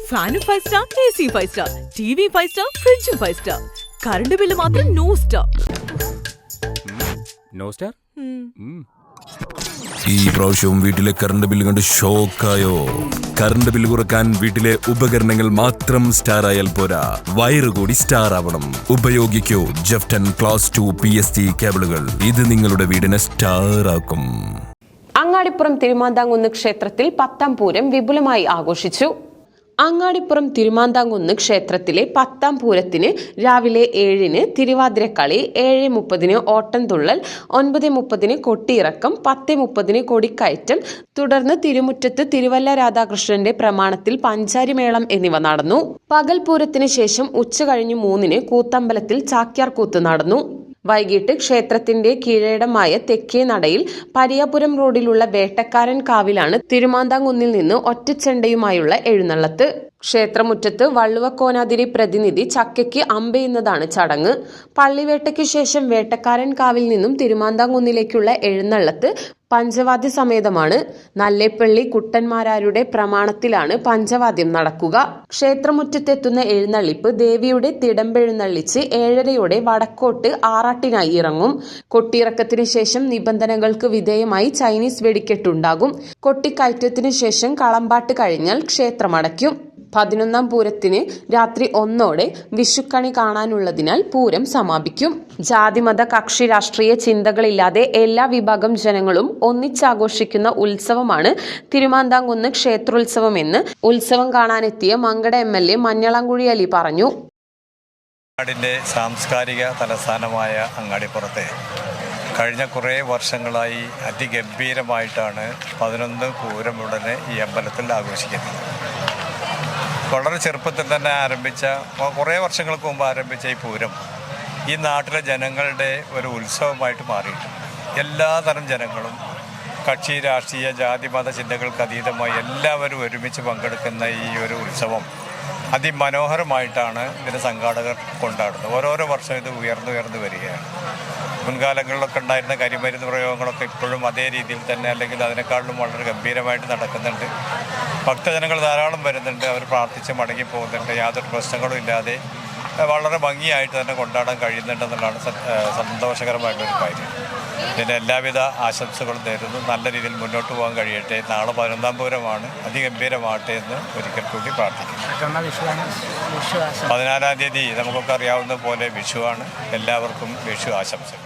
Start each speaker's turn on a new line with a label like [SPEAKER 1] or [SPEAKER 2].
[SPEAKER 1] ഫാനും 5 star, AC 5 star, TV 5 star, ഫ്രിഡ്ജും 5 star. Current bill മാത്രം നോ സ്റ്റാർ.
[SPEAKER 2] No star?
[SPEAKER 3] ഈ പ്രാവശ്യവും വീട്ടിലെ കറണ്ട് ബില്ല് കണ്ട് ഷോക്കായോ? കറണ്ട് ബില്ല് കുറക്കാൻ വീട്ടിലെ ഉപകരണങ്ങൾ മാത്രം സ്റ്റാർ ആയാൽ പോരാ, വയറ് കൂടി സ്റ്റാർ ആവണം. ഉപയോഗിക്കൂ ജെഫ്റ്റൺ ക്ലാസ് 2 PST കേബിളുകൾ. ഇത് നിങ്ങളുടെ വീടിനെ സ്റ്റാർ ആക്കും.
[SPEAKER 4] അങ്ങാടിപ്പുറം തിരുമാന്താംകുന്ന് ക്ഷേത്രത്തിൽ 10ാം പൂരം വിപുലമായി ആഘോഷിച്ചു. അങ്ങാടിപ്പുറം തിരുമാന്താംകുന്ന് ക്ഷേത്രത്തിലെ 10ാം പൂരത്തിന് രാവിലെ 7-ന് തിരുവാതിരക്കളി, 7:30-ന് ഓട്ടംതുള്ളൽ, 9:30-ന് കൊട്ടിയിറക്കം, 10:30-ന് കൊടിക്കയറ്റം, തുടർന്ന് തിരുമുറ്റത്ത് തിരുവല്ല രാധാകൃഷ്ണന്റെ പ്രമാണത്തിൽ പഞ്ചാരിമേളം എന്നിവ നടന്നു. പകൽ പൂരത്തിന് ശേഷം ഉച്ചകഴിഞ്ഞ് 3-ന് കൂത്തമ്പലത്തിൽ ചാക്യാർ കൂത്ത് നടന്നു. വൈകിട്ട് ക്ഷേത്രത്തിന്റെ കീഴടമായ തെക്കേ നടയിൽ പരിയാപുരം റോഡിലുള്ള വേട്ടക്കാരൻ കാവിലാണ് തിരുമാന്താംകുന്നിൽ നിന്ന് ഒറ്റച്ചെണ്ടയുമായുള്ള എഴുന്നള്ളത്ത്. ക്ഷേത്രമുറ്റത്ത് വള്ളുവക്കോനാതിരി പ്രതിനിധി ചക്കയ്ക്ക് അമ്പെയ്യുന്നതാണ് ചടങ്ങ്. പള്ളിവേട്ടയ്ക്ക് ശേഷം വേട്ടക്കാരൻ കാവിൽ നിന്നും തിരുമാന്താംകുന്നിലേക്കുള്ള എഴുന്നള്ളത്ത് പഞ്ചവാദ്യ സമേതമാണ്. നല്ലേപ്പള്ളി കുട്ടന്മാരാരുടെ പ്രമാണത്തിലാണ് പഞ്ചവാദ്യം നടക്കുക. ക്ഷേത്രമുറ്റത്തെത്തുന്ന എഴുന്നള്ളിപ്പ് ദേവിയുടെ തിടമ്പെഴുന്നള്ളിച്ച് 7:30-യോടെ വടക്കോട്ട് ആറാട്ടിനായി ഇറങ്ങും. കൊട്ടിയിറക്കത്തിന് ശേഷം നിബന്ധനകൾക്ക് വിധേയമായി ചൈനീസ് വെടിക്കെട്ടുണ്ടാകും. കൊട്ടിക്കയറ്റത്തിനു ശേഷം കളമ്പാട്ട് കഴിഞ്ഞാൽ ക്ഷേത്രമടയ്ക്കും. 11ാം പൂരത്തിന് രാത്രി 1-ഓടെ വിഷുക്കണി കാണാനുള്ളതിനാൽ പൂരം സമാപിക്കും. ജാതിമത കക്ഷി രാഷ്ട്രീയ ചിന്തകളില്ലാതെ എല്ലാ വിഭാഗം ജനങ്ങളും ഒന്നിച്ചാഘോഷിക്കുന്ന ഉത്സവമാണ് തിരുമാന്താംകുന്ന് ക്ഷേത്രോത്സവമെന്ന് ഉത്സവം കാണാനെത്തിയ മങ്കട MLA മഞ്ഞളാംകുഴി അലി പറഞ്ഞു.
[SPEAKER 5] നാടിൻ്റെ സാംസ്കാരിക തലസ്ഥാനമായ അങ്ങാടിപ്പുറത്തെ കഴിഞ്ഞ കുറേ വർഷങ്ങളായി അതിഗംഭീരമായിട്ടാണ് 11 പൂരം ഉടനെ ഈ അമ്പലത്തിൽ ആഘോഷിക്കുന്നത്. വളരെ ചെറുപ്പത്തിൽ തന്നെ ആരംഭിച്ച, കുറേ വർഷങ്ങൾക്ക് മുമ്പ് ആരംഭിച്ച ഈ പൂരം ഈ നാട്ടിലെ ജനങ്ങളുടെ ഒരു ഉത്സവമായിട്ട് മാറിയിട്ടുണ്ട്. എല്ലാതരം ജനങ്ങളും കക്ഷി രാഷ്ട്രീയ ജാതി മത ചിന്തകൾക്ക് അതീതമായി എല്ലാവരും ഒരുമിച്ച് പങ്കെടുക്കുന്ന ഈ ഒരു ഉത്സവം അതിമനോഹരമായിട്ടാണ് ഇതിൻ്റെ സംഘാടകർ കൊണ്ടാടുന്നത്. ഓരോരോ വർഷം ഇത് ഉയർന്നു വരികയാണ്. മുൻകാലങ്ങളിലൊക്കെ ഉണ്ടായിരുന്ന കരിമരുന്ന് പ്രയോഗങ്ങളൊക്കെ ഇപ്പോഴും അതേ രീതിയിൽ തന്നെ, അല്ലെങ്കിൽ അതിനേക്കാളും വളരെ ഗംഭീരമായിട്ട് നടക്കുന്നുണ്ട്. ഭക്തജനങ്ങൾ ധാരാളം വരുന്നുണ്ട്, അവർ പ്രാർത്ഥിച്ച് മടങ്ങിപ്പോകുന്നുണ്ട്. യാതൊരു പ്രശ്നങ്ങളും ഇല്ലാതെ വളരെ ഭംഗിയായിട്ട് തന്നെ കൊണ്ടാടാൻ കഴിയുന്നുണ്ടെന്നുള്ളതാണ് സന്തോഷകരമായിട്ടൊരു കാര്യം. ഇതിൻ്റെ എല്ലാവിധ ആശംസകളും നേരുന്നു. നല്ല രീതിയിൽ മുന്നോട്ട് പോകാൻ കഴിയട്ടെ. നാളെ 11ാം പൂരമാണ്, അതിഗംഭീരമാകട്ടെ എന്ന് ഒരിക്കൽ കൂടി പ്രാർത്ഥിക്കുന്നു. 14-ാം തീയതി നമുക്കൊക്കെ അറിയാവുന്ന പോലെ വിഷുവാണ്. എല്ലാവർക്കും വിഷു ആശംസകൾ.